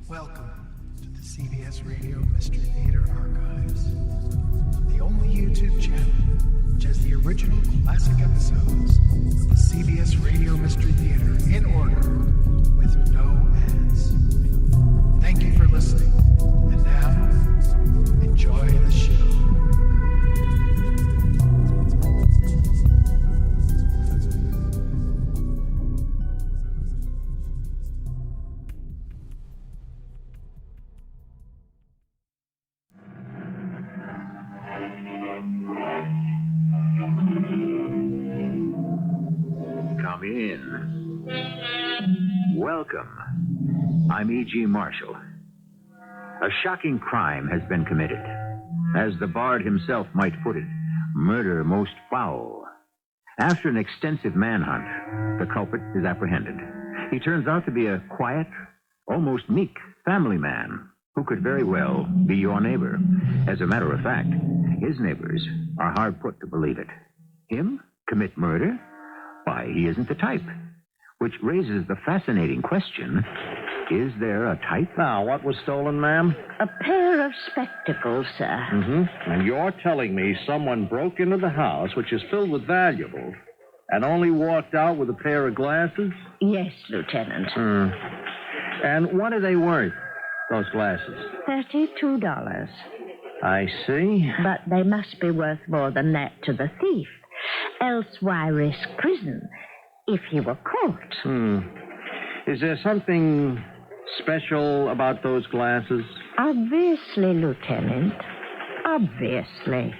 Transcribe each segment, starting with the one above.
Welcome to the CBS Radio Mystery Theater Archives, the only YouTube channel which has the original classic episodes of the CBS Radio Mystery Theater in order with no ads. Thank you for listening, and now, enjoy the show. Come in. Welcome. I'm E.G. Marshall. A shocking crime has been committed. As the Bard himself might put it, murder most foul. After an extensive manhunt, the culprit is apprehended. He turns out to be a quiet, almost meek family man who could very well be your neighbor. As a matter of fact, his neighbors are hard put to believe it. Him commit murder? Why, he isn't the type. Which raises the fascinating question, is there a type? Now, what was stolen, ma'am? A pair of spectacles, sir. Mm-hmm. And you're telling me someone broke into the house, which is filled with valuables, and only walked out with a pair of glasses? Yes, Lieutenant. And what are they worth, those glasses? $32. I see. But they must be worth more than that to the thief. Else why risk prison if he were caught? Is there something special about those glasses? Obviously, Lieutenant. Obviously.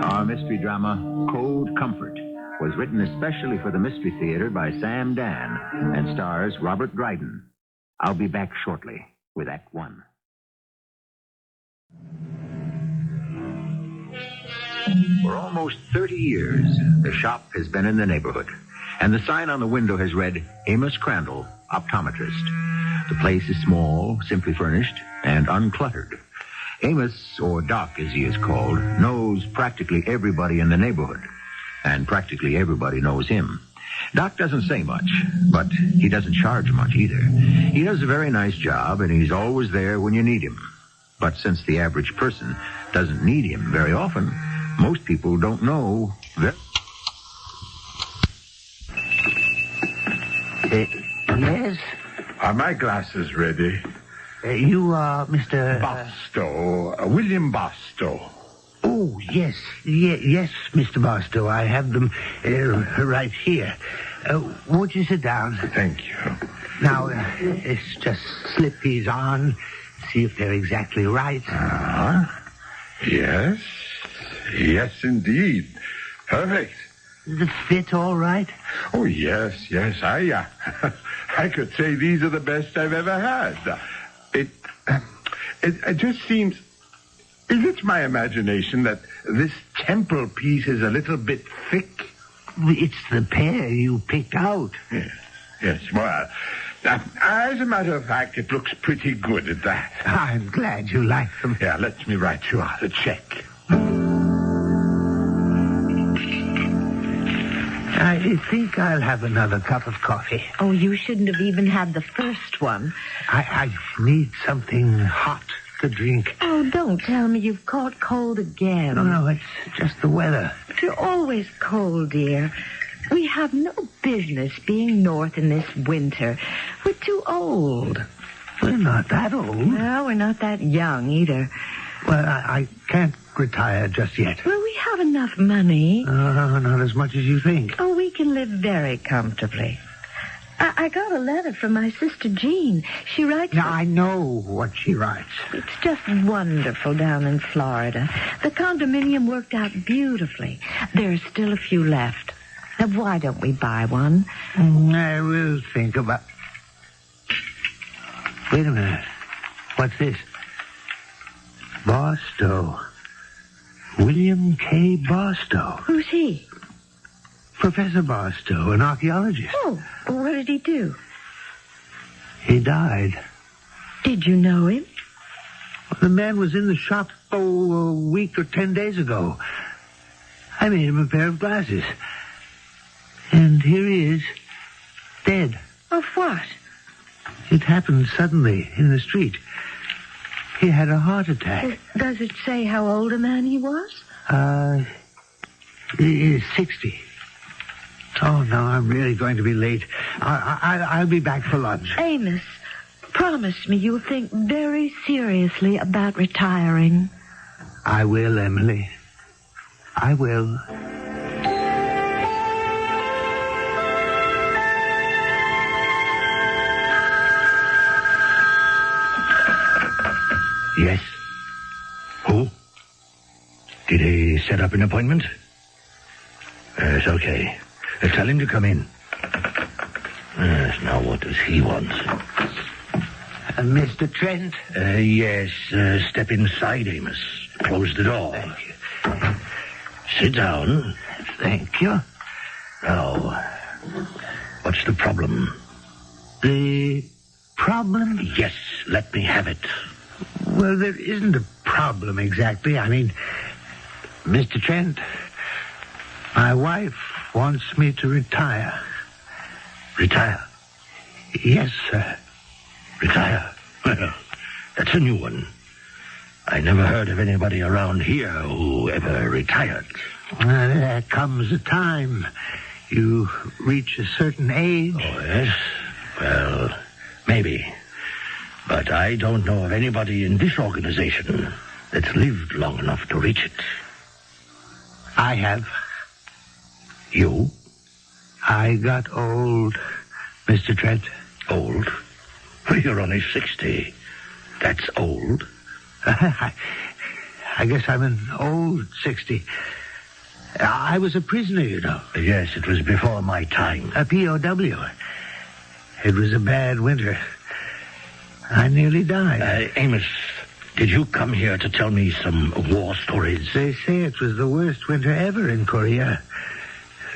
Our mystery drama, Cold Comfort, was written especially for the Mystery Theater by Sam Dann and stars Robert Dryden. I'll be back shortly with Act One. For almost 30 years, the shop has been in the neighborhood, and the sign on the window has read, Amos Crandall, optometrist. The place is small, simply furnished, and uncluttered. Amos, or Doc as he is called, knows practically everybody in the neighborhood, and practically everybody knows him. Doc doesn't say much, but he doesn't charge much either. He does a very nice job, and he's always there when you need him. But since the average person doesn't need him very often, most people don't know that. Yes? Are my glasses ready? You are Mr. Barstow, William Barstow. Oh, yes. Yes, Mr. Barstow. I have them right here. Won't you sit down? Thank you. Now, let's just slip these on, see if they're exactly right. Yes. Yes, indeed. Perfect. Does it fit all right? Oh, yes. I could say these are the best I've ever had. It just seems... Is it my imagination that this temple piece is a little bit thick? It's the pair you picked out. Yes. Well, as a matter of fact, it looks pretty good at that. I'm glad you like them. Yeah, let me write you out a check. I think I'll have another cup of coffee. Oh, you shouldn't have even had the first one. I need something hot to drink. Oh, don't tell me you've caught cold again. No, it's just the weather. But you're always cold, dear. We have no business being north in this winter. We're too old. We're not that old. No, we're not that young either. Well, I can't retire just yet. Well, we have enough money. Not as much as you think. Oh, we can live very comfortably. I got a letter from my sister Jean. She writes... Now, I know what she writes. It's just wonderful down in Florida. The condominium worked out beautifully. There are still a few left. Now, why don't we buy one? I will think about... Wait a minute. What's this? Barstow. William K. Barstow. Who's he? Professor Barstow, an archaeologist. Oh, what did he do? He died. Did you know him? The man was in the shop, a week or 10 days ago. I made him a pair of glasses. And here he is, dead. Of what? It happened suddenly in the street. He had a heart attack. Does it say how old a man he was? He is 60. Oh, no, I'm really going to be late. I'll be back for lunch. Amos, promise me you'll think very seriously about retiring. I will, Emily. I will. Yes? Who? Did he set up an appointment? It's okay. Tell him to come in. Yes, now what does he want? Mr. Trent? Yes, step inside, Amos. Close the door. Thank you. Sit down. Thank you. Now, what's the problem? The problem? Yes, let me have it. Well, there isn't a problem exactly. I mean, Mr. Trent, my wife wants me to retire. Retire? Yes, sir. Retire? Well, that's a new one. I never heard of anybody around here who ever retired. Well, there comes a time. You reach a certain age. Oh, yes? Well, maybe. But I don't know of anybody in this organization that's lived long enough to reach it. I have. You? I got old, Mr. Trent. Old? You're only 60. That's old. I guess I'm an old 60. I was a prisoner, you know. Yes, it was before my time. A POW. It was a bad winter. I nearly died. Amos, did you come here to tell me some war stories? They say it was the worst winter ever in Korea.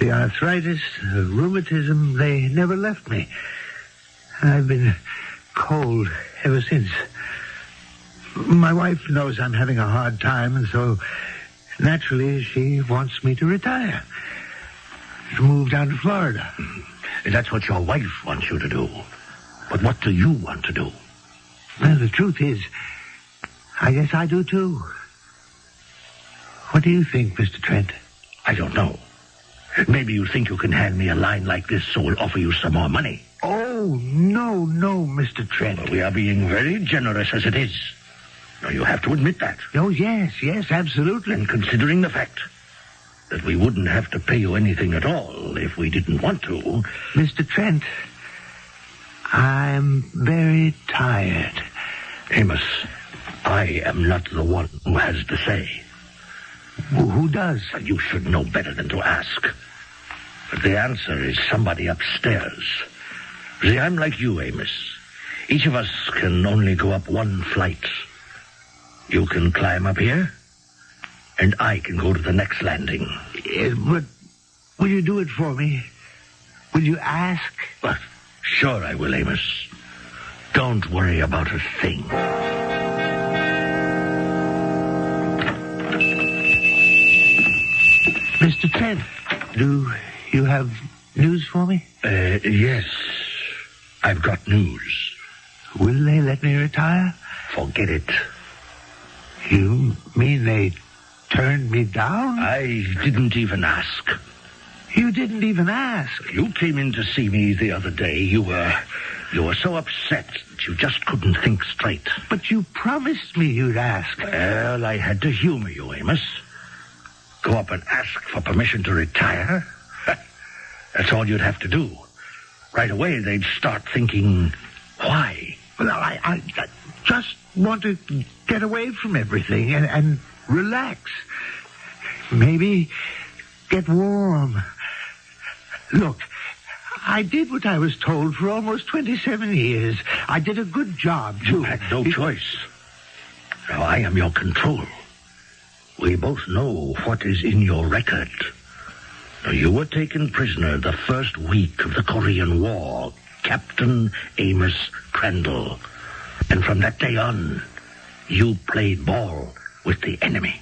The arthritis, the rheumatism, they never left me. I've been cold ever since. My wife knows I'm having a hard time, and so naturally she wants me to retire. To move down to Florida. That's what your wife wants you to do. But what do you want to do? Well, the truth is, I guess I do too. What do you think, Mr. Trent? I don't know. Maybe you think you can hand me a line like this so we'll offer you some more money. Oh, no, Mr. Trent. Well, we are being very generous as it is. Now, you have to admit that. Oh, yes, absolutely. And considering the fact that we wouldn't have to pay you anything at all if we didn't want to. Mr. Trent, I'm very tired. Amos, I am not the one who has the say. Who does? You should know better than to ask. But the answer is somebody upstairs. See, I'm like you, Amos. Each of us can only go up one flight. You can climb up here, and I can go to the next landing. But will you do it for me? Will you ask? But sure I will, Amos. Don't worry about a thing. Mr. Trent, do you have news for me? Yes. I've got news. Will they let me retire? Forget it. You mean they turned me down? I didn't even ask. You didn't even ask? You came in to see me the other day. You were so upset that you just couldn't think straight. But you promised me you'd ask. Well, I had to humor you, Amos. Go up and ask for permission to retire? That's all you'd have to do. Right away, they'd start thinking, why? Well, I just want to get away from everything and relax. Maybe get warm. Look, I did what I was told for almost 27 years. I did a good job, too. You had no choice. Now, I am your control. We both know what is in your record. Now, you were taken prisoner the first week of the Korean War, Captain Amos Crandall. And from that day on, you played ball with the enemy.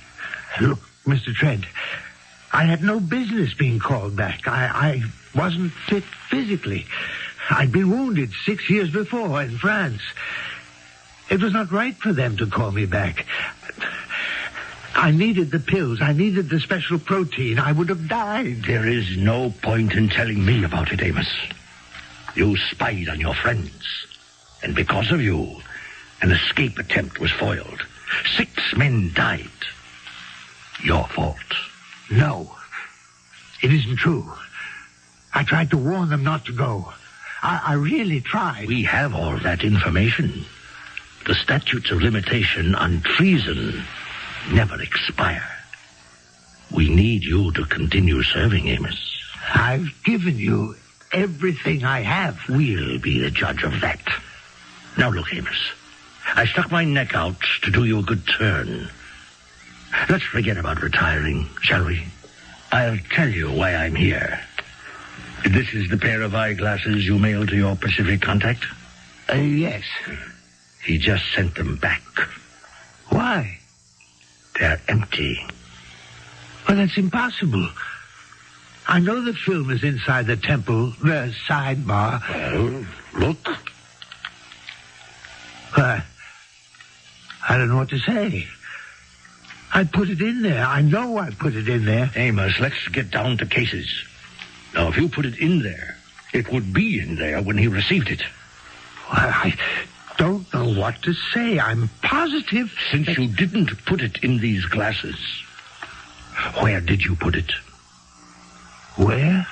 Look, Mr. Trent, I had no business being called back. I wasn't fit physically. I'd been wounded 6 years before in France. It was not right for them to call me back. I needed the pills. I needed the special protein. I would have died. There is no point in telling me about it, Amos. You spied on your friends. And because of you, an escape attempt was foiled. 6 men died. Your fault. No, it isn't true. I tried to warn them not to go. I really tried. We have all that information. The statutes of limitation on treason never expire. We need you to continue serving, Amos. I've given you everything I have. We'll be the judge of that. Now look, Amos. I stuck my neck out to do you a good turn. Let's forget about retiring, shall we? I'll tell you why I'm here. This is the pair of eyeglasses you mailed to your Pacific contact? Yes. He just sent them back. Why? They're empty. Well, that's impossible. I know the film is inside the temple, the sidebar. Well, look. I don't know what to say. I put it in there. I know I put it in there. Amos, let's get down to cases. Now, if you put it in there, it would be in there when he received it. Well, I don't know what to say. I'm positive. Since you didn't put it in these glasses, where did you put it? Where?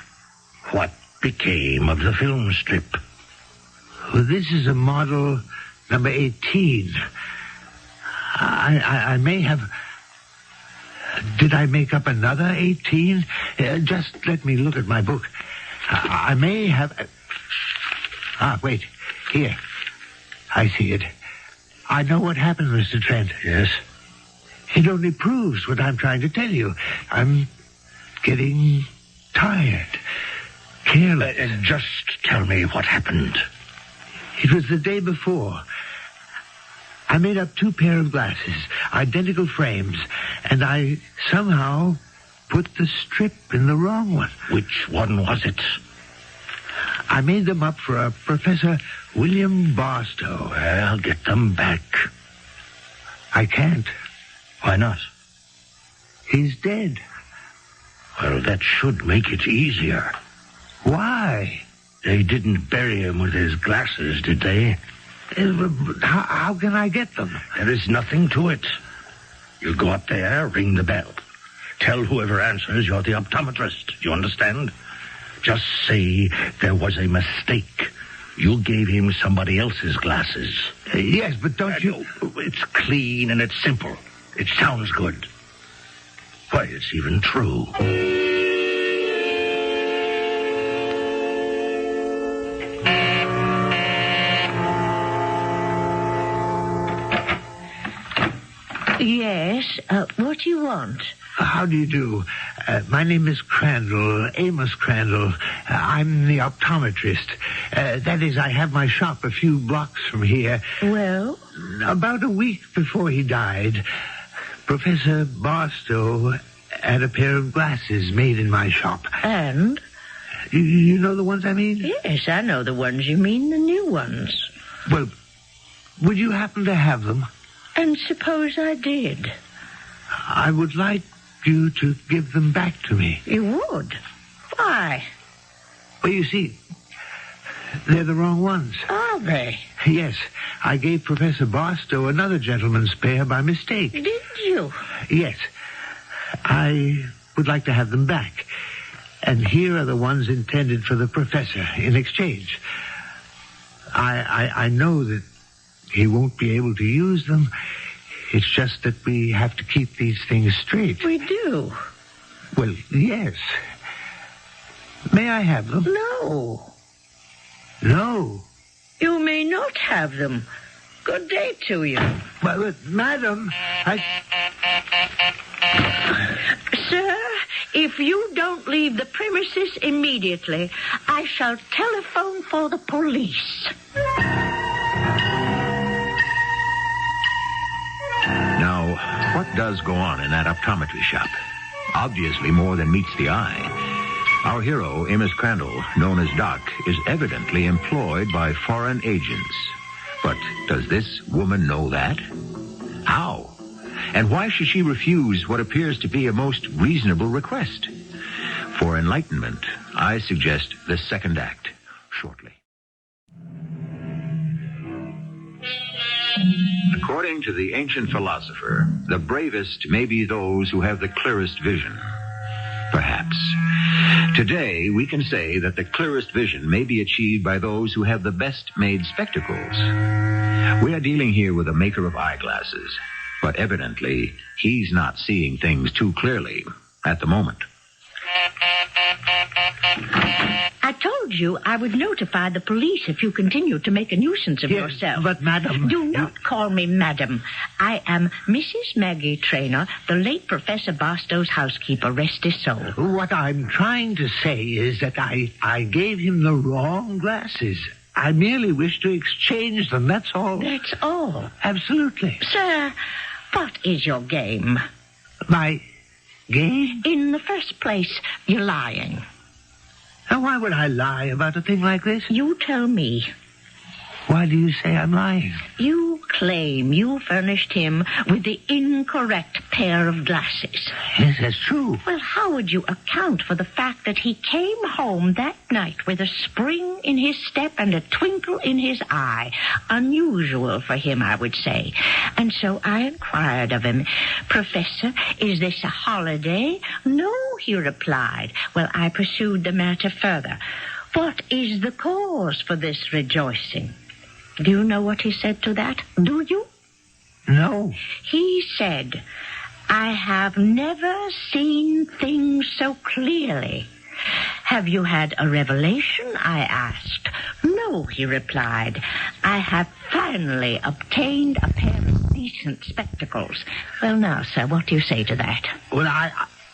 What became of the film strip? Well, this is a model number 18. I may have... Did I make up another 18? Just let me look at my book. I may have... wait. Here. I see it. I know what happened, Mr. Trent. Yes? It only proves what I'm trying to tell you. I'm getting tired. Careless. Just tell me what happened. It was the day before. I made up 2 pair of glasses, identical frames, and I somehow put the strip in the wrong one. Which one was it? I made them up for a Professor William Barstow. Well, get them back. I can't. Why not? He's dead. Well, that should make it easier. Why? They didn't bury him with his glasses, did they? How can I get them? There is nothing to it. You go up there, ring the bell. Tell whoever answers you're the optometrist. You understand? Just say there was a mistake. You gave him somebody else's glasses. Yes, but don't you... It's clean and it's simple. It sounds good. Why, it's even true. Yes, what do you want? How do you do? My name is Crandall, Amos Crandall. I'm the optometrist. That is, I have my shop a few blocks from here. Well? About a week before he died, Professor Barstow had a pair of glasses made in my shop. And? You know the ones I mean? Yes, I know the ones you mean, the new ones. Well, would you happen to have them? And suppose I did? I would like you to give them back to me. You would? Why? Well, you see, they're the wrong ones. Are they? Yes, I gave Professor Barstow another gentleman's pair by mistake. Did you? Yes. I would like to have them back. And here are the ones intended for the professor in exchange. I know that he won't be able to use them. It's just that we have to keep these things straight. We do. Well, yes. May I have them? No. No. You may not have them. Good day to you. Well, madam, Sir, if you don't leave the premises immediately, I shall telephone for the police. Now, what does go on in that optometry shop? obviously more than meets the eye. Our hero, Amos Crandall, known as Doc, is evidently employed by foreign agents. But does this woman know that? How? And why should she refuse what appears to be a most reasonable request? For enlightenment, I suggest the second act shortly. According to the ancient philosopher, the bravest may be those who have the clearest vision. Perhaps. Today, we can say that the clearest vision may be achieved by those who have the best-made spectacles. We are dealing here with a maker of eyeglasses, but evidently, he's not seeing things too clearly at the moment. I told you I would notify the police if you continued to make a nuisance of yourself. But, madam... Do not call me madam. I am Mrs. Maggie Traynor, the late Professor Barstow's housekeeper, rest his soul. What I'm trying to say is that I gave him the wrong glasses. I merely wish to exchange them, that's all. That's all? Absolutely. Sir, what is your game? My game? In the first place, you're lying. Now, why would I lie about a thing like this? You tell me. Why do you say I'm lying? You claim you furnished him with the incorrect pair of glasses. Yes, that's true. Well, how would you account for the fact that he came home that night with a spring in his step and a twinkle in his eye? Unusual for him, I would say. And so I inquired of him, Professor, is this a holiday? No, he replied. Well, I pursued the matter further. What is the cause for this rejoicing? Do you know what he said to that? Do you? No. He said, I have never seen things so clearly. Have you had a revelation? I asked. No, he replied. I have finally obtained a pair of decent spectacles. Well, now, sir, what do you say to that? Well,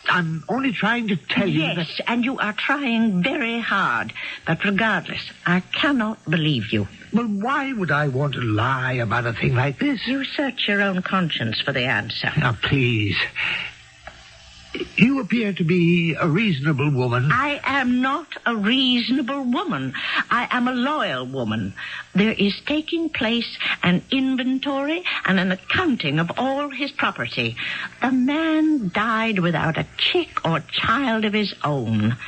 I'm only trying to tell you that... Yes, and you are trying very hard. But regardless, I cannot believe you. Well, why would I want to lie about a thing like this? You search your own conscience for the answer. Now, please. You appear to be a reasonable woman. I am not a reasonable woman. I am a loyal woman. There is taking place an inventory and an accounting of all his property. The man died without a chick or child of his own.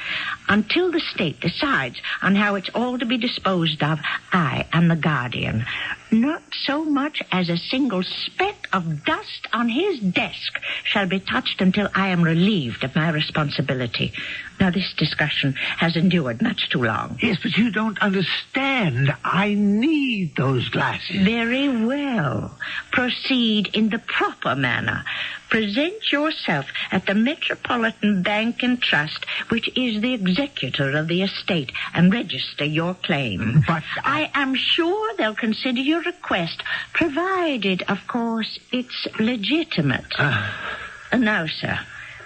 Until the state decides on how it's all to be disposed of, I am the guardian. Not so much as a single speck of dust on his desk shall be touched until I am relieved of my responsibility. Now, this discussion has endured much too long. Yes, but you don't understand. I need those glasses. Very well. Proceed in the proper manner. Present yourself at the Metropolitan Bank and Trust, which is the executor of the estate, and register your claim. But I am sure they'll consider your request, provided, of course, it's legitimate. Now, sir,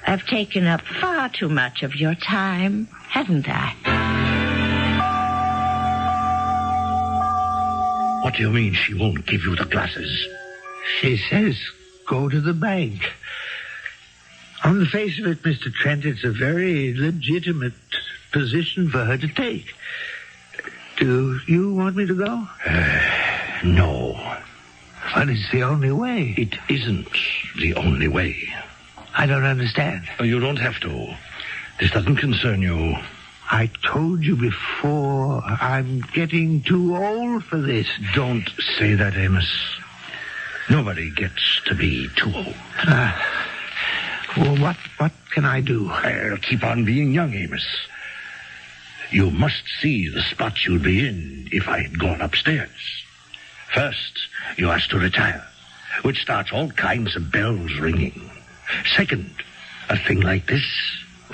I've taken up far too much of your time, haven't I? What do you mean she won't give you the glasses? She says go to the bank. On the face of it, Mr. Trent, it's a very legitimate position for her to take. Do you want me to go? No. But it's the only way. It isn't the only way. I don't understand. You don't have to. This doesn't concern you. I told you before, I'm getting too old for this. Don't say that, Amos. Nobody gets to be too old. Well, what can I do? I'll keep on being young, Amos. You must see the spot you'd be in if I had gone upstairs. First, you ask to retire, which starts all kinds of bells ringing. Second, a thing like this,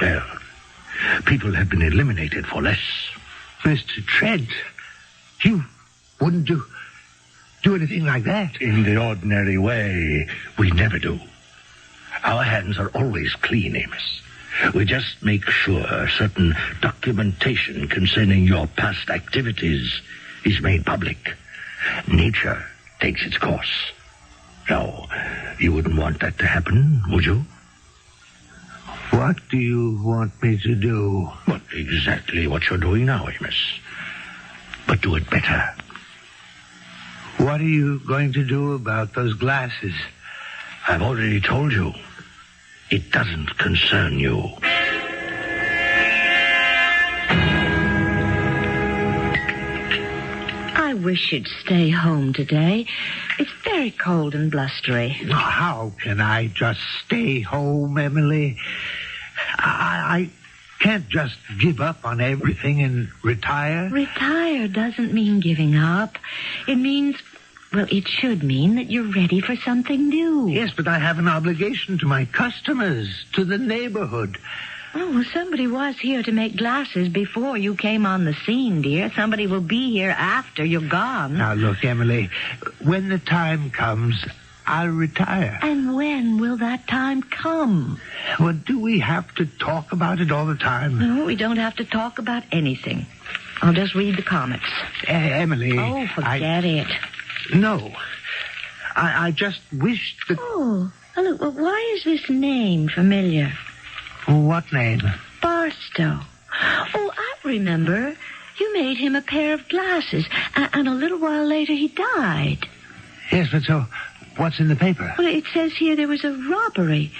well, people have been eliminated for less. Mr. Trent, you wouldn't do anything like that. In the ordinary way, we never do. Our hands are always clean, Amos. We just make sure certain documentation concerning your past activities is made public. Nature takes its course. Now, you wouldn't want that to happen, would you? What do you want me to do? Well, exactly what you're doing now, Amos. But do it better. What are you going to do about those glasses? I've already told you. It doesn't concern you. I wish you'd stay home today. It's very cold and blustery. How can I just stay home, Emily? I can't just give up on everything and retire. Retire doesn't mean giving up. It means, well, it should mean that you're ready for something new. Yes, but I have an obligation to my customers, to the neighborhood. Oh, well, somebody was here to make glasses before you came on the scene, dear. Somebody will be here after you're gone. Now, look, Emily, when the time comes, I'll retire. And when will that time come? Well, do we have to talk about it all the time? No, we don't have to talk about anything. I'll just read the comics. Emily... Oh, forget it. No. I just wish that... Oh, look, well, why is this name familiar? What name? Barstow. Oh, I remember. You made him a pair of glasses, and a little while later he died. Yes, but so what's in the paper? Well, it says here there was a robbery.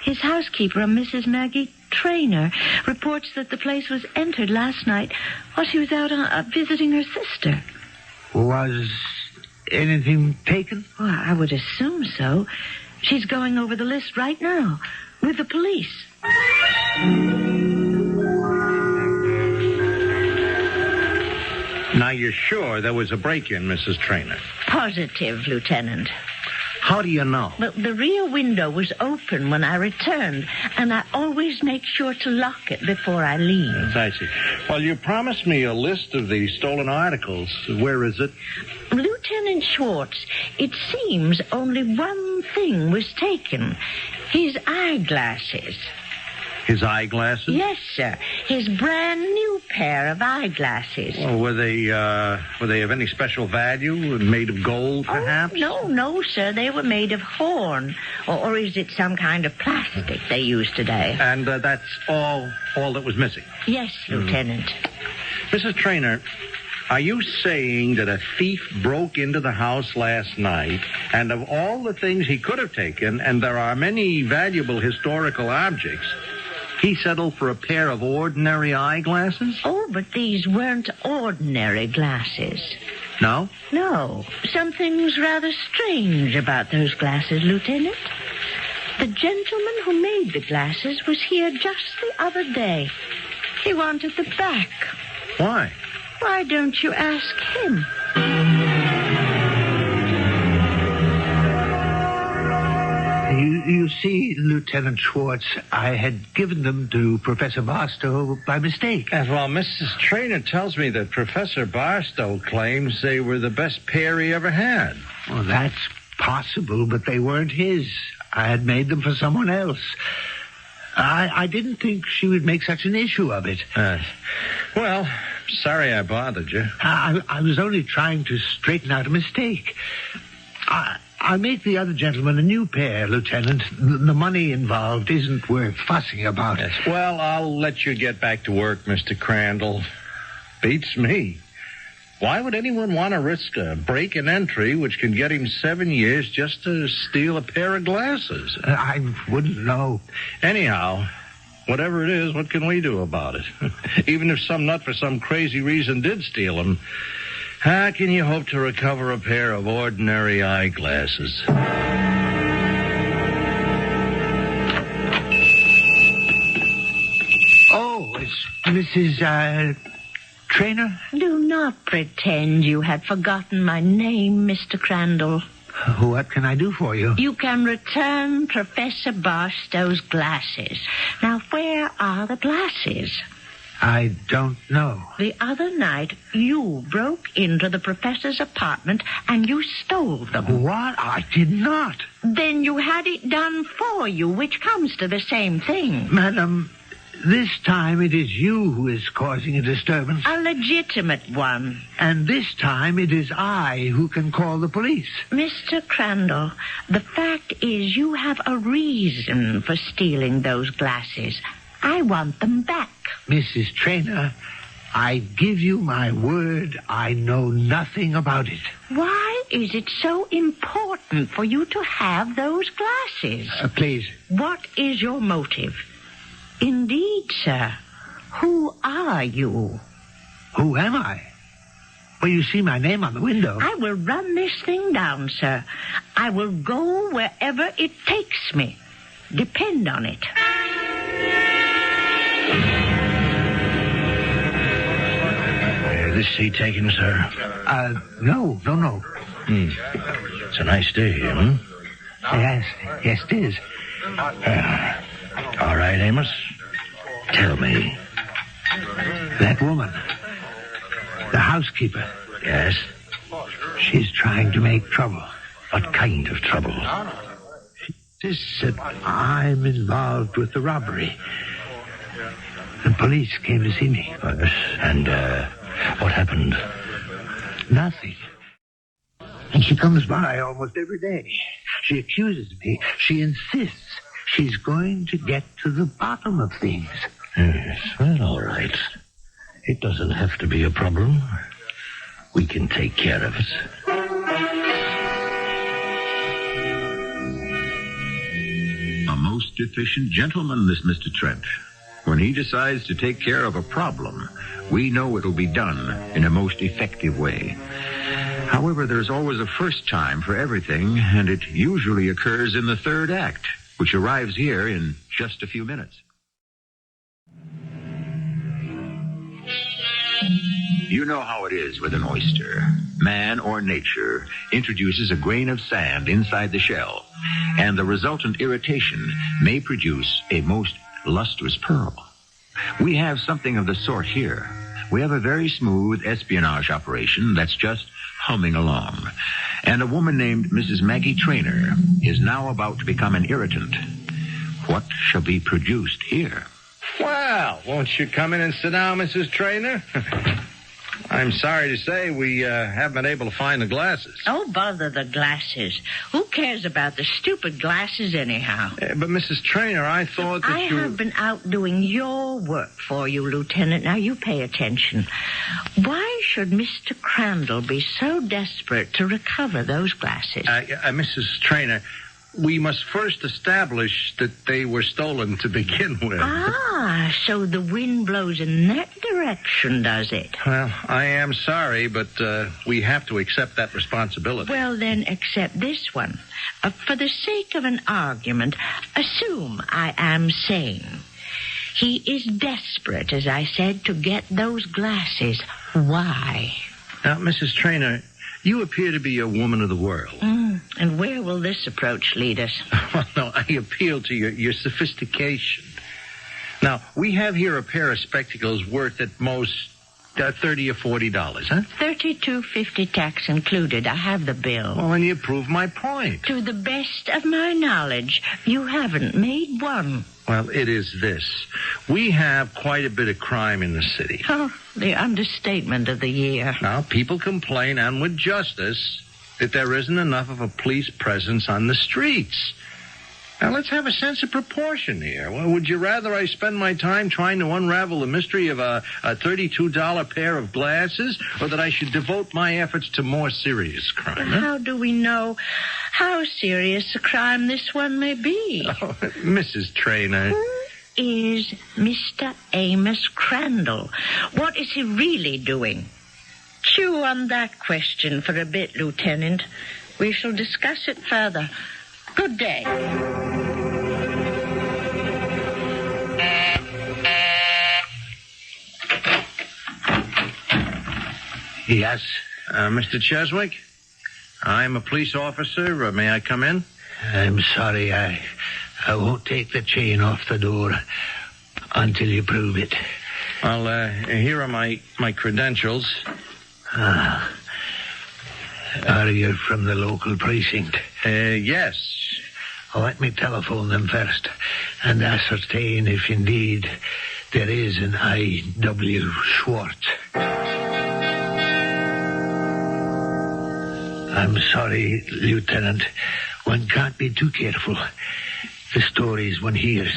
His housekeeper, a Mrs. Maggie Trainer, reports that the place was entered last night while she was out visiting her sister. Was anything taken? Well, I would assume so. She's going over the list right now with the police. Now, you're sure there was a break-in, Mrs. Trainer? Positive, Lieutenant. How do you know? Well, the rear window was open when I returned, and I always make sure to lock it before I leave. Yes, I see. Well, you promised me a list of the stolen articles. Where is it? Lieutenant Schwartz, it seems only one thing was taken. His eyeglasses. His eyeglasses? Yes, sir. His brand new pair of eyeglasses. Well, were they of any special value? Made of gold, perhaps? Oh, no, sir. They were made of horn. Or is it some kind of plastic they use today? And that's all that was missing? Yes, Lieutenant. Mrs. Trainer, are you saying that a thief broke into the house last night, and of all the things he could have taken, and there are many valuable historical objects, he settled for a pair of ordinary eyeglasses? Oh, but these weren't ordinary glasses. No? No. Something's rather strange about those glasses, Lieutenant. The gentleman who made the glasses was here just the other day. He wanted the back. Why? Why don't you ask him? You see, Lieutenant Schwartz, I had given them to Professor Barstow by mistake. Yes, well, Mrs. Trainer tells me that Professor Barstow claims they were the best pair he ever had. Well, that's possible, but they weren't his. I had made them for someone else. I didn't think she would make such an issue of it. Well, sorry I bothered you. I was only trying to straighten out a mistake. I'll make the other gentleman a new pair, Lieutenant. The money involved isn't worth fussing about. Yes. Well, I'll let you get back to work, Mr. Crandall. Beats me. Why would anyone want to risk a break and entry which can get him 7 years just to steal a pair of glasses? I wouldn't know. Anyhow, whatever it is, what can we do about it? Even if some nut for some crazy reason did steal them, how can you hope to recover a pair of ordinary eyeglasses? Oh, it's Mrs. Trainer? Do not pretend you had forgotten my name, Mr. Crandall. What can I do for you? You can return Professor Barstow's glasses. Now, where are the glasses? I don't know. The other night, you broke into the professor's apartment and you stole them. What? I did not. Then you had it done for you, which comes to the same thing. Madam, This time it is you who is causing a disturbance. A legitimate one. And this time it is I who can call the police. Mr. Crandall, the fact is you have a reason for stealing those glasses. I want them back. Mrs. Trainer, I give you my word I know nothing about it. Why is it so important for you to have those glasses? Please. What is your motive? Indeed, sir. Who are you? Who am I? Well, you see my name on the window. I will run this thing down, sir. I will go wherever it takes me. Depend on it. This seat taken, sir? No. It's a nice day, hmm? Yes, it is. All right, Amos. Tell me. That woman, the housekeeper. Yes? She's trying to make trouble. What kind of trouble? She insists that I'm involved with the robbery. The police came to see me. Yes, and, what happened? Nothing. And she comes by almost every day. She accuses me. She insists she's going to get to the bottom of things. Yes, well, all right. It doesn't have to be a problem. We can take care of it. A most efficient gentleman, this Mr. Trent. When he decides to take care of a problem, we know it'll be done in a most effective way. However, there's always a first time for everything, and it usually occurs in the third act, which arrives here in just a few minutes. You know how it is with an oyster. Man or nature introduces a grain of sand inside the shell, and the resultant irritation may produce a most lustrous pearl. We have something of the sort here. We have a very smooth espionage operation that's just humming along. And a woman named Mrs. Maggie Trainer is now about to become an irritant. What shall be produced here? Well, won't you come in and sit down, Mrs. Trainer? I'm sorry to say we haven't been able to find the glasses. Oh, bother the glasses. Who cares about the stupid glasses anyhow? But, Mrs. Trainer, I thought that I have been out doing your work for you, Lieutenant. Now, you pay attention. Why should Mr. Crandall be so desperate to recover those glasses? Mrs. Trainer, we must first establish that they were stolen to begin with. Ah, so the wind blows in that direction, does it? Well, I am sorry, but we have to accept that responsibility. Well, then, accept this one. For the sake of an argument, assume I am sane. He is desperate, as I said, to get those glasses. Why? Now, Mrs. Trainer, you appear to be a woman of the world. And where will this approach lead us? Well, no, I appeal to your sophistication. Now, we have here a pair of spectacles worth at most $30 or $40, huh? $32.50 tax included. I have the bill. Well, and you prove my point. To the best of my knowledge, you haven't made one. Well, it is this. We have quite a bit of crime in the city. Oh, the understatement of the year. Now, people complain, and with justice, that there isn't enough of a police presence on the streets. Now, let's have a sense of proportion here. Well, would you rather I spend my time trying to unravel the mystery of a $32 pair of glasses, or that I should devote my efforts to more serious crime? Huh? How do we know how serious a crime this one may be? Oh, Mrs. Trainer. Who is Mr. Amos Crandall? What is he really doing? Chew on that question for a bit, Lieutenant. We shall discuss it further. Good day. Yes? Mr. Cheswick, I'm a police officer. May I come in? I'm sorry, I won't take the chain off the door until you prove it. Well, here are my credentials. Are you from the local precinct? Yes. Let me telephone them first and ascertain if indeed there is an I.W. Schwartz. I'm sorry, Lieutenant. One can't be too careful. The stories one hears.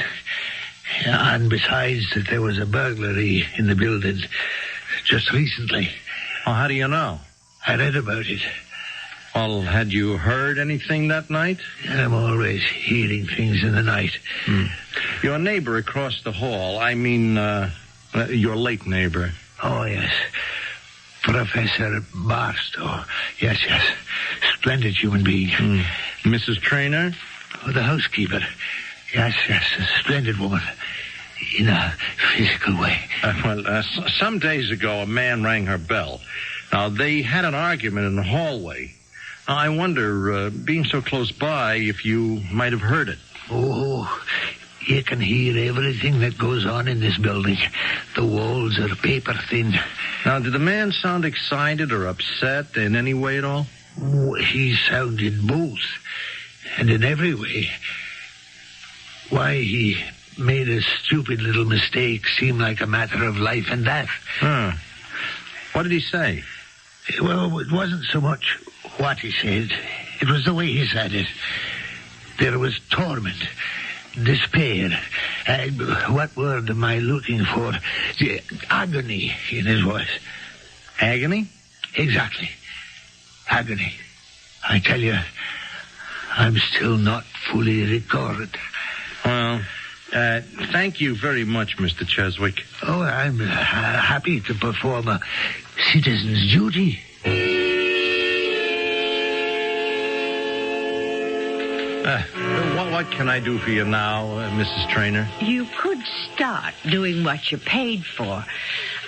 And besides, that there was a burglary in the building just recently. Well, how do you know? I read about it. Well, had you heard anything that night? I'm always hearing things in the night. Your neighbor across the hall, I mean, your late neighbor. Oh, yes. Professor Barstow. Yes. Splendid human being. Mrs. Trainer? Oh, the housekeeper. Yes, a splendid woman. In a physical way. Some days ago, a man rang her bell. Now, they had an argument in the hallway. Now, I wonder, being so close by, if you might have heard it. Oh, you can hear everything that goes on in this building. The walls are paper thin. Now, did the man sound excited or upset in any way at all? Oh, he sounded both. And in every way. Why, he made a stupid little mistake seem like a matter of life and death. What did he say? Well, it wasn't so much what he said. It was the way he said it. There was torment, despair. What word am I looking for? Agony in his voice. Agony? Exactly. Agony. I tell you, I'm still not fully recovered. Well, thank you very much, Mr. Cheswick. Oh, I'm happy to perform a citizen's duty. What can I do for you now, Mrs. Trainer? You could start doing what you're paid for.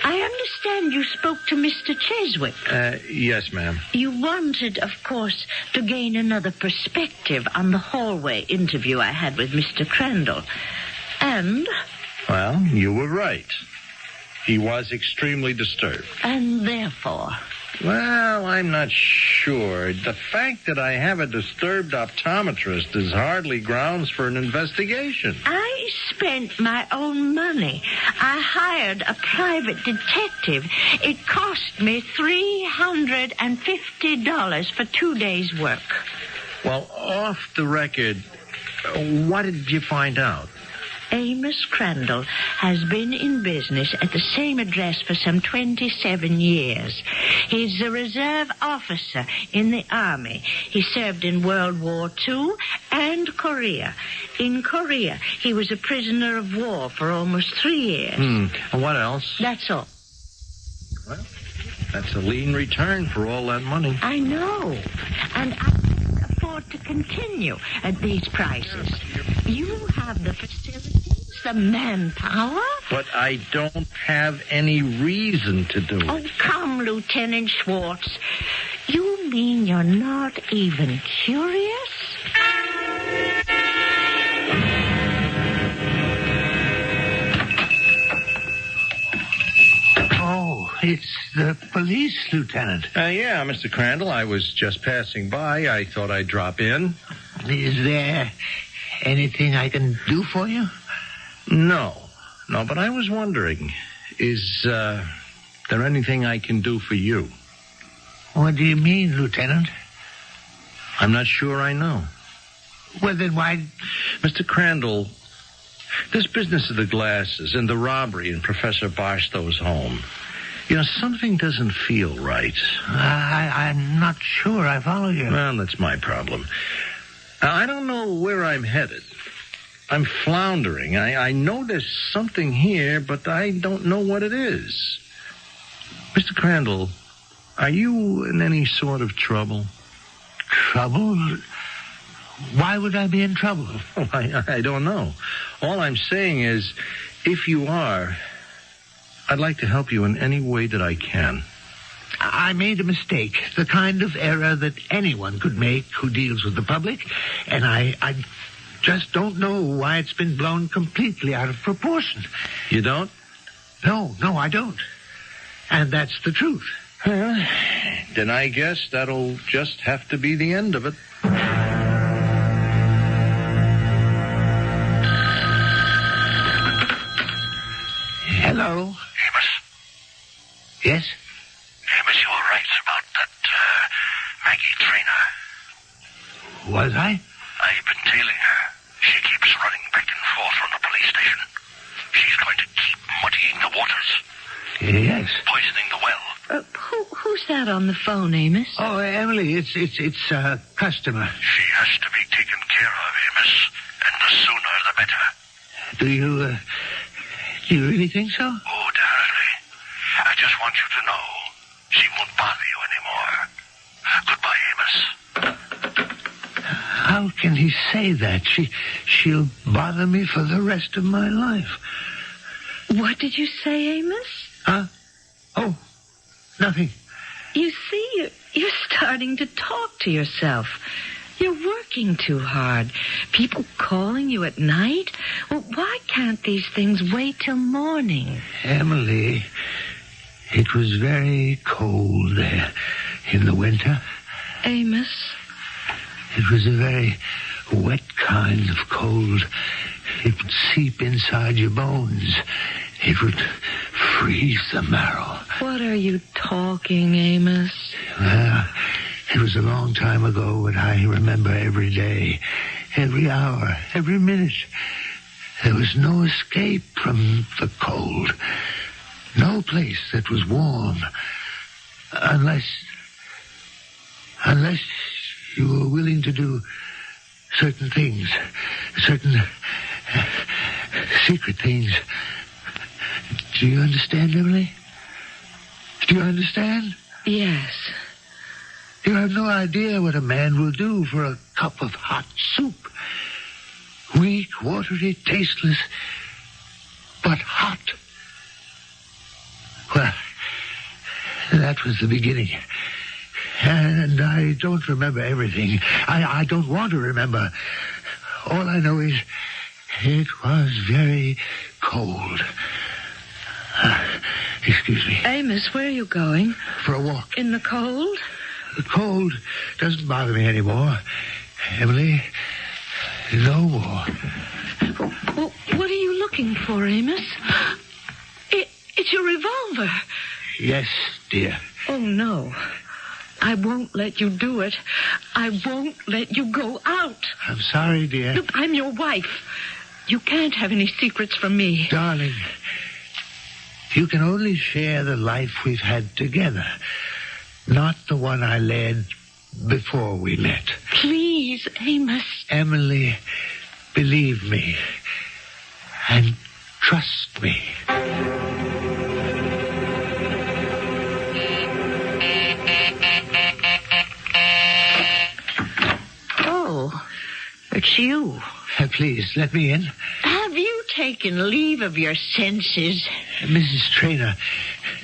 I understand you spoke to Mr. Cheswick. Yes, ma'am. You wanted, of course, to gain another perspective on the hallway interview I had with Mr. Crandall. And? Well, you were right. He was extremely disturbed. And therefore? Well, I'm not sure. The fact that I have a disturbed optometrist is hardly grounds for an investigation. I spent my own money. I hired a private detective. It cost me $350 for 2 days' work. Well, off the record, what did you find out? Amos Crandall has been in business at the same address for some 27 years. He's a reserve officer in the Army. He served in World War II and Korea. In Korea, he was a prisoner of war for almost 3 years. And what else? That's all. Well, that's a lean return for all that money. I know. And I can't afford to continue at these prices. You have the facilities, the manpower. But I don't have any reason to do it. Oh, come, Lieutenant Schwartz. You mean you're not even curious? Oh, it's the police, Lieutenant. Yeah, Mr. Crandall, I was just passing by. I thought I'd drop in. Is there anything I can do for you? No, but I was wondering, is there anything I can do for you? What do you mean, Lieutenant? I'm not sure I know. Well, then why... Mr. Crandall, this business of the glasses and the robbery in Professor Barstow's home, something doesn't feel right. I'm not sure I follow you. Well, that's my problem. I don't know where I'm headed. I'm floundering. I know there's something here, but I don't know what it is. Mr. Crandall, are you in any sort of trouble? Trouble? Why would I be in trouble? Well, I don't know. All I'm saying is, if you are, I'd like to help you in any way that I can. I made a mistake, the kind of error that anyone could make who deals with the public, and I just don't know why it's been blown completely out of proportion. You don't? No, I don't. And that's the truth. Well, then I guess that'll just have to be the end of it. Hello? Amos? Yes? Amos, you were right about that, Maggie Trainer. Was I? I've been tailing her. She keeps running back and forth from the police station. She's going to keep muddying the waters. Yes. Poisoning the well. Who's that on the phone, Amos? Oh, Emily, it's a customer. She has to be taken care of, Amos. And the sooner the better. Do you really think so? Oh, definitely. I just want you to know she won't bother you anymore. Goodbye, Amos. How can he say that? She'll bother me for the rest of my life. What did you say, Amos? Huh? Oh, nothing. You see, you're starting to talk to yourself. You're working too hard. People calling you at night? Well, why can't these things wait till morning? Emily, it was very cold there in the winter. Amos? It was a very wet kind of cold. It would seep inside your bones. It would freeze the marrow. What are you talking, Amos? Well, it was a long time ago, but I remember every day, every hour, every minute. There was no escape from the cold. No place that was warm. Unless you were willing to do certain things, certain secret things. Do you understand, Emily? Do you understand? Yes. You have no idea what a man will do for a cup of hot soup. Weak, watery, tasteless, but hot. Well, that was the beginning. And I don't remember everything. I don't want to remember. All I know is it was very cold. Excuse me. Amos, where are you going? For a walk. In the cold? The cold doesn't bother me anymore. Emily, no more. Well, what are you looking for, Amos? It's your revolver. Yes, dear. Oh, no. I won't let you do it. I won't let you go out. I'm sorry, dear. Look, I'm your wife. You can't have any secrets from me. Darling, you can only share the life we've had together, not the one I led before we met. Please, Amos. Emily, believe me and trust me. Oh, it's you. Please, let me in. Have you taken leave of your senses? Mrs. Trainer,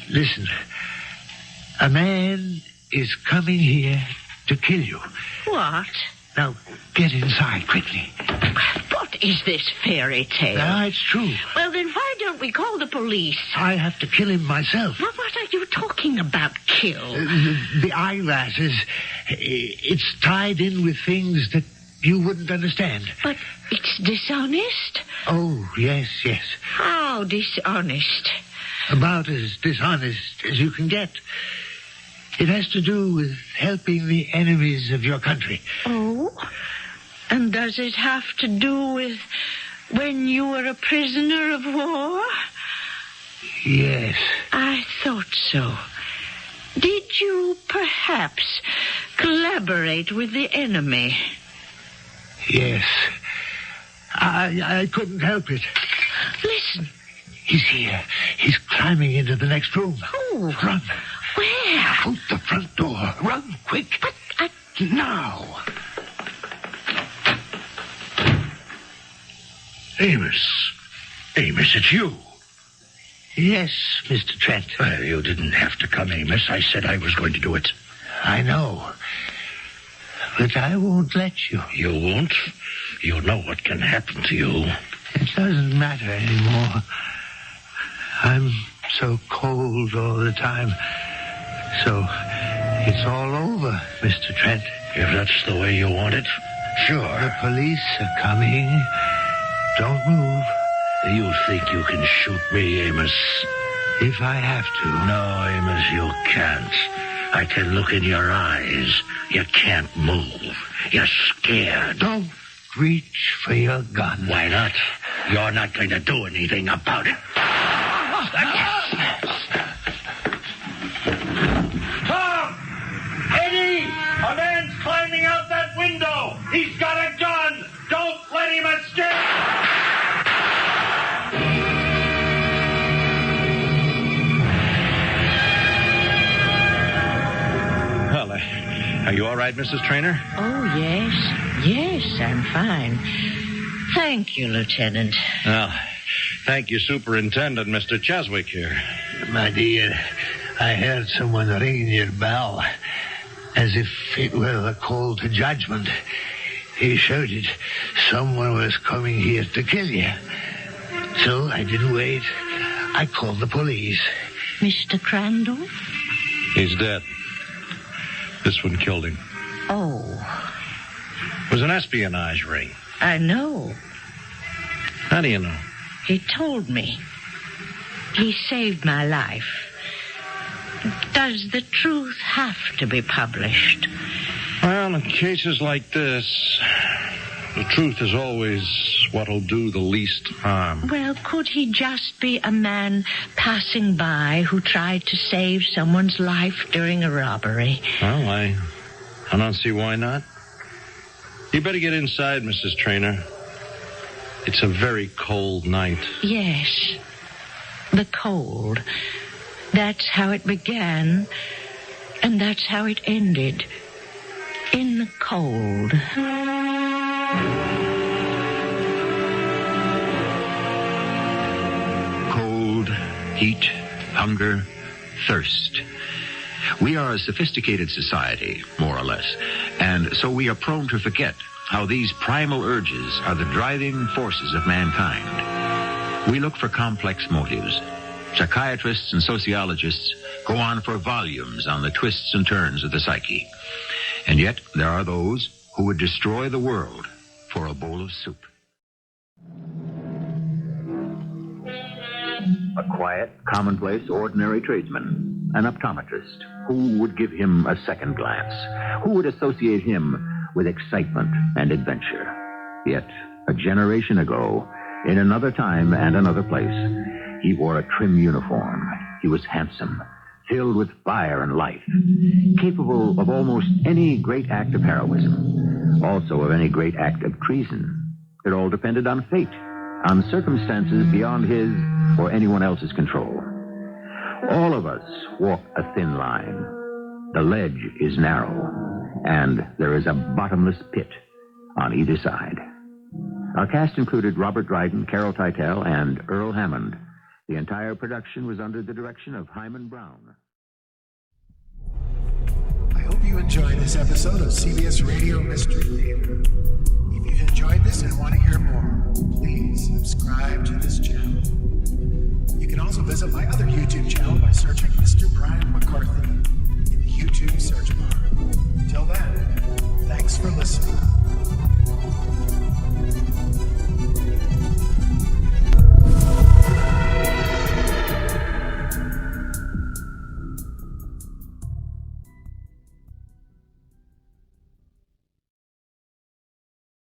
listen. A man is coming here to kill you. What? Now, get inside, quickly. What is this fairy tale? Ah, it's true. Well, then why don't we call the police? I have to kill him myself. Well, what are you talking about, kill? The eyeglasses, it's tied in with things that you wouldn't understand. But it's dishonest? Oh, yes. How dishonest? About as dishonest as you can get. It has to do with helping the enemies of your country. Oh? And does it have to do with when you were a prisoner of war? Yes. I thought so. Did you perhaps collaborate with the enemy? Yes. I couldn't help it. Listen. He's here. He's climbing into the next room. Oh. Run. Where? Out the front door. Run, quick. But now. Amos, it's you. Yes, Mr. Trent. Well, you didn't have to come, Amos. I said I was going to do it. I know. But I won't let you. You won't? You know what can happen to you. It doesn't matter anymore. I'm so cold all the time. So it's all over, Mr. Trent. If that's the way you want it, sure. The police are coming. Don't move. You think you can shoot me, Amos? If I have to. No, Amos, you can't. I can look in your eyes. You can't move. You're scared. Don't reach for your gun. Why not? You're not going to do anything about it. Tom! Eddie! A man's climbing out that window! He's got a gun! Don't let him escape! Well, are you all right, Mrs. Trainer? Oh, yes. Yes, I'm fine. Thank you, Lieutenant. Well, thank you, Superintendent Mr. Cheswick here. My dear, I heard someone ringing your bell as if it were the call to judgment. He shouted someone was coming here to kill you. So I didn't wait. I called the police. Mr. Crandall? He's dead. This one killed him. Oh, It was an espionage ring. I know. How do you know? He told me. He saved my life. Does the truth have to be published? Well, in cases like this, the truth is always what'll do the least harm. Well, could he just be a man passing by who tried to save someone's life during a robbery? Well, I don't see why not. You better get inside, Mrs. Trainer. It's a very cold night. Yes, the cold. That's how it began, and that's how it ended. In the cold. Cold, heat, hunger, thirst. We are a sophisticated society, more or less, and so we are prone to forget how these primal urges are the driving forces of mankind. We look for complex motives. Psychiatrists and sociologists go on for volumes on the twists and turns of the psyche. And yet there are those who would destroy the world for a bowl of soup. A quiet, commonplace, ordinary tradesman, an optometrist. Who would give him a second glance? Who would associate him with excitement and adventure? Yet, a generation ago, in another time and another place, he wore a trim uniform. He was handsome, filled with fire and life, capable of almost any great act of heroism, also of any great act of treason. It all depended on fate, on circumstances beyond his or anyone else's control. All of us walk a thin line. The ledge is narrow, and there is a bottomless pit on either side. Our cast included Robert Dryden, Carol Teitel, and Earl Hammond. The entire production was under the direction of Hyman Brown. I hope you enjoyed this episode of CBS Radio Mystery Theater. If you've enjoyed this and want to hear more, please subscribe to this channel. You can also visit my other YouTube channel by searching Mr. Brian